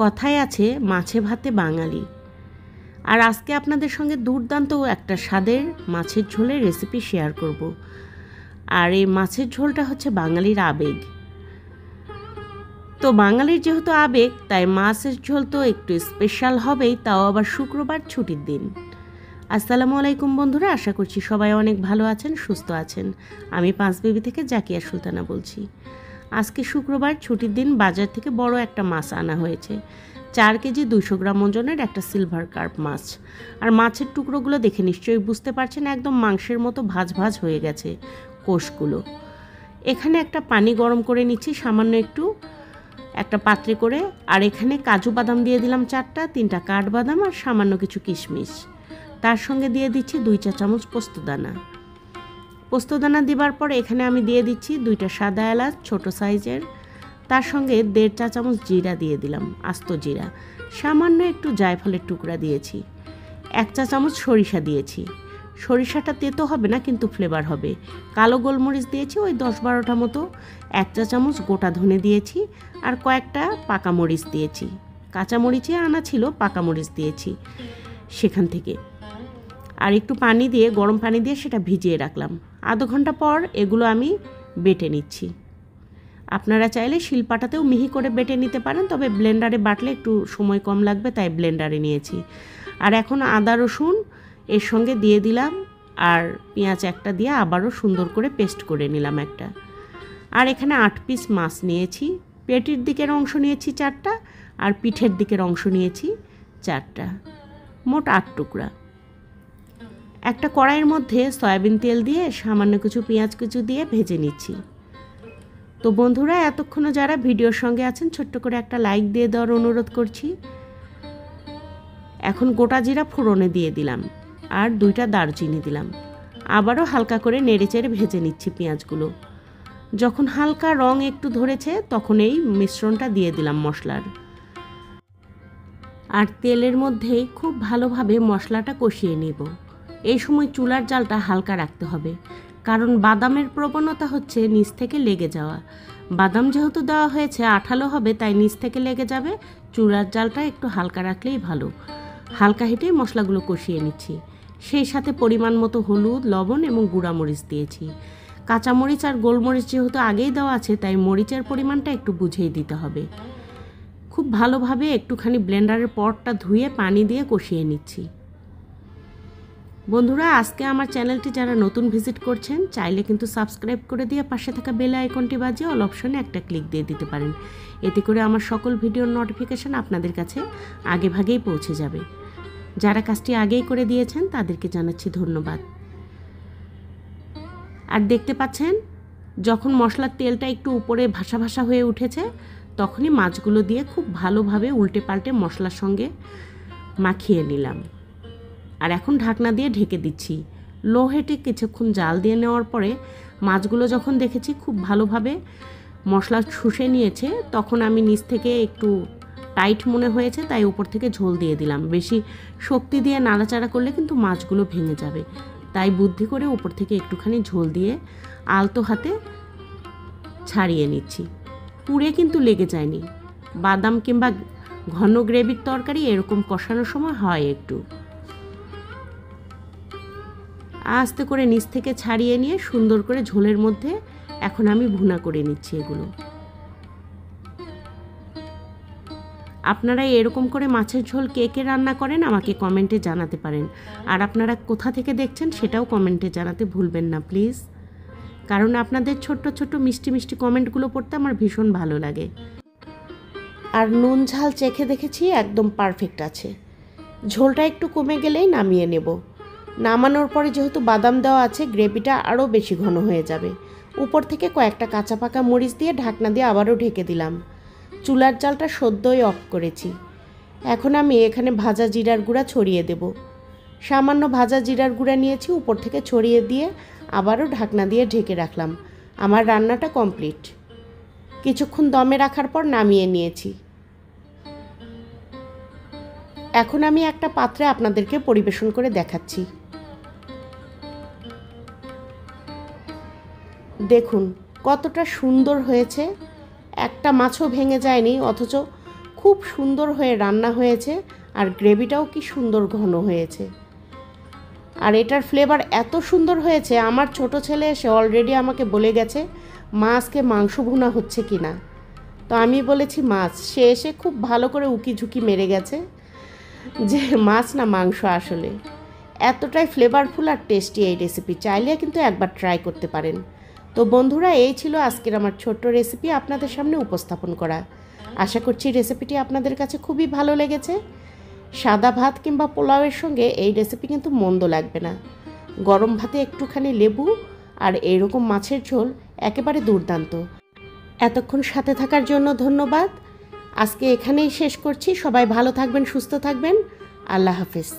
কথায় আছে মাছে ভাতে বাঙালি। আর আজকে আপনাদের সঙ্গে দুর্দান্ত একটা স্বাদের মাছের ঝোলের রেসিপি শেয়ার করব। আর এই মাছের ঝোলটা হচ্ছে বাঙালির আবেগ। তো বাঙালির যেহেতু আবেগ, তাই মাছের ঝোল তো একটু স্পেশাল হবেই, তাও আবার শুক্রবার ছুটির দিন। আসসালামু আলাইকুম বন্ধুরা, আশা করছি সবাই অনেক ভালো আছেন, সুস্থ আছেন। আমি পাঁচবিবি থেকে জাকিয়া সুলতানা বলছি। আজকে শুক্রবার ছুটির দিন, বাজার থেকে বড় একটা মাছ আনা হয়েছে। 4 কেজি 200 গ্রাম ওজনের একটা সিলভার কার্প মাছ। আর মাছের টুকরোগুলো দেখে নিশ্চয়ই বুঝতে পারছেন, একদম মাংসের মতো ভাজ ভাজ হয়ে গেছে কোষগুলো। এখানে একটা পানি গরম করে নিচ্ছি সামান্য একটু একটা পাত্রে করে। আর এখানে কাজু বাদাম দিয়ে দিলাম 4টা, 3টা কাঠবাদাম আর সামান্য কিছু কিশমিশ। তার সঙ্গে দিয়ে দিচ্ছি 2 চা চামচ পোস্তদানা দেবার পর এখানে আমি দিয়ে দিচ্ছি 2টা সাদা এলাচ ছোট সাইজের। তার সঙ্গে 1.5 চা চামচ জিরা দিয়ে দিলাম, আস্ত জিরা। সামান্য একটু জায়ফলের টুকরা দিয়েছি। 1 চা চামচ সরিষা দিয়েছি। সরিষাটা তেতো হবে না, কিন্তু ফ্লেভার হবে। কালো গোলমরিচ দিয়েছি ওই 10-12টা মতো। 1 চা চামচ গোটা ধনে দিয়েছি। আর কয়েকটা পাকা মরিচ দিয়েছি। কাঁচা মরিচে আনা ছিল, পাকা মরিচ দিয়েছি সেখান থেকে। আর একটু পানি দিয়ে, গরম পানি দিয়ে সেটা ভিজিয়ে রাখলাম। আধা ঘন্টা পর এগুলো আমি বেটে নিচ্ছি। আপনারা চাইলে শিলপাটাতেও মিহি করে বেটে নিতে পারেন, তবে ব্লেন্ডারে বাটলে একটু সময় কম লাগবে, তাই ব্লেন্ডারে নিয়েছি। আর এখন আদা রসুন এর সঙ্গে দিয়ে দিলাম, আর পেঁয়াজ একটা দিয়ে আবারও সুন্দর করে পেস্ট করে নিলাম একটা। আর এখানে 8 পিস মাছ নিয়েছি। পেটির দিকের অংশ নিয়েছি 4টা, আর পিঠের দিকের অংশ নিয়েছি 4টা, মোট 8 টুকরা। একটা কড়াইয়ের মধ্যে সয়াবিন তেল দিয়ে সামান্য কিছু পেঁয়াজ কুচি দিয়ে ভেজে নিচ্ছি। তো বন্ধুরা, এতক্ষণও যারা ভিডিওর সঙ্গে আছেন, ছোট্ট করে একটা লাইক দিয়ে দেওয়ার অনুরোধ করছি। এখন গোটা জিরা ফোড়নে দিয়ে দিলাম, আর 2টা দারচিনি দিলাম। আবারও হালকা করে নেড়েচেড়ে ভেজে নিচ্ছি পেঁয়াজগুলো। যখন হালকা রং একটু ধরেছে, তখন এই মিশ্রণটা দিয়ে দিলাম মশলার। আর তেলের মধ্যেই খুব ভালোভাবে মশলাটা কষিয়ে নিব। এই সময় চুলার জালটা হালকা রাখতে হবে, কারণ বাদামের প্রবণতা হচ্ছে নিচ থেকে লেগে যাওয়া। বাদাম যেহেতু দেওয়া হয়েছে আঠালো হবে, তাই নিচ থেকে লেগে যাবে। চুলার জালটা একটু হালকা রাখলেই ভালো। হালকা হিটেই মশলাগুলো কষিয়ে নিচ্ছি। সেই সাথে পরিমাণ মতো হলুদ, লবণ এবং গুঁড়ামরিচ দিয়েছি। কাঁচামরিচ আর গোলমরিচ যেহেতু আগেই দেওয়া আছে, তাই মরিচের পরিমাণটা একটু বুঝেই দিতে হবে। খুব ভালোভাবে একটুখানি ব্লেন্ডারের পটটা ধুয়ে পানি দিয়ে কষিয়ে নিচ্ছি। বন্ধুরা, আজকে আমার চ্যানেলটি যারা নতুন ভিজিট করছেন, চাইলে কিন্তু সাবস্ক্রাইব করে দিয়ে পাশে থাকা বেল আইকনটি বাজিয়ে অল অপশনে একটা ক্লিক দিয়ে দিতে পারেন। এতে করে আমার সকল ভিডিওর নোটিফিকেশন আপনাদের কাছে আগে ভাগেই পৌঁছে যাবে। যারা কাজটি আগেই করে দিয়েছেন তাদেরকে জানাচ্ছি ধন্যবাদ। আর দেখতে পাচ্ছেন, যখন মশলার তেলটা একটু উপরে ভাসা ভাসা হয়ে উঠেছে, তখনই মাছগুলো দিয়ে খুব ভালোভাবে উল্টে পাল্টে মশলার সঙ্গে মাখিয়ে নিলাম। আর এখন ঢাকনা দিয়ে ঢেকে দিচ্ছি। লো হিটে কিছুক্ষণ জাল দিয়ে নেওয়ার পরে মাছগুলো যখন দেখেছি খুব ভালোভাবে মশলা শুষে নিয়েছে, তখন আমি নিচ থেকে একটু টাইট মনে হয়েছে, তাই উপর থেকে ঝোল দিয়ে দিলাম। বেশি শক্তি দিয়ে নাড়াচাড়া করলে কিন্তু মাছগুলো ভেঙে যাবে, তাই বুদ্ধি করে উপর থেকে একটুখানি ঝোল দিয়ে আলতো হাতে ছাড়িয়ে নিচ্ছি। পুড়ে কিন্তু লেগে যায়নি। বাদাম কিংবা ঘন গ্রেভির তরকারি এরকম কষানোর সময় হয় একটু আস্তে করে নিচ থেকে ছাড়িয়ে নিয়ে সুন্দর করে ঝোলের মধ্যে এখন আমি ভুনা করে নিচ্ছি এগুলো। আপনারা এরকম করে মাছের ঝোল কে কে রান্না করেন আমাকে কমেন্টে জানাতে পারেন। আর আপনারা কোথা থেকে দেখছেন সেটাও কমেন্টে জানাতে ভুলবেন না প্লিজ, কারণ আপনাদের ছোট্ট ছোট্ট মিষ্টি মিষ্টি কমেন্টগুলো পড়তে আমার ভীষণ ভালো লাগে। আর নুন ঝাল চেখে দেখেছি, একদম পারফেক্ট আছে। ঝোলটা একটু কমে গেলেই নামিয়ে নেব। নামানোর পরে যেহেতু বাদাম দেওয়া আছে, গ্রেভিটা আরও বেশি ঘন হয়ে যাবে। উপর থেকে কয়েকটা কাঁচা পাকা মরিচ দিয়ে ঢাকনা দিয়ে আবারও ঢেকে দিলাম। চুলার জালটা সদ্যই অফ করেছি। এখন আমি এখানে ভাজা জিরার গুঁড়া ছড়িয়ে দেব। সামান্য ভাজা জিরার গুঁড়া নিয়েছি, উপর থেকে ছড়িয়ে দিয়ে আবারও ঢাকনা দিয়ে ঢেকে রাখলাম। আমার রান্নাটা কমপ্লিট। কিছুক্ষণ দমে রাখার পর নামিয়ে নিয়েছি। এখন আমি একটা পাত্রে আপনাদেরকে পরিবেশন করে দেখাচ্ছি। দেখুন কতটা সুন্দর হয়েছে, একটা মাছও ভেঙে যায়নি, অথচ খুব সুন্দর হয়ে রান্না হয়েছে, আর গ্রেভিটাও কি সুন্দর ঘন হয়েছে। আর এটার ফ্লেভার এত সুন্দর হয়েছে, আমার ছোট ছেলে এসে অলরেডি আমাকে বলে গেছে মা আজকে মাংস ভুনা হচ্ছে কি না। তো আমি বলেছি মাছ। সে এসে খুব ভালো করে উকি ঝুঁকি মেরে গেছে যে মাছ না মাংস আসলে। এতটাই ফ্লেভারফুল আর টেস্টি এই রেসিপি, চাইলে কিন্তু একবার ট্রাই করতে পারেন। তো বন্ধুরা, এই ছিল আজকের আমার ছোট্ট রেসিপি আপনাদের সামনে উপস্থাপন করা। আশা করছি রেসিপিটি আপনাদের কাছে খুবই ভালো লেগেছে। সাদা ভাত কিংবা পোলাওয়ের সঙ্গে এই রেসিপি কিন্তু মন্দ লাগবে না। গরম ভাতে একটুখানি লেবু আর এইরকম মাছের ঝোল একেবারে দুর্দান্ত। এতক্ষণ সাথে থাকার জন্য ধন্যবাদ। আজকে এখানেই শেষ করছি। সবাই ভালো থাকবেন, সুস্থ থাকবেন। আল্লাহ হাফেজ।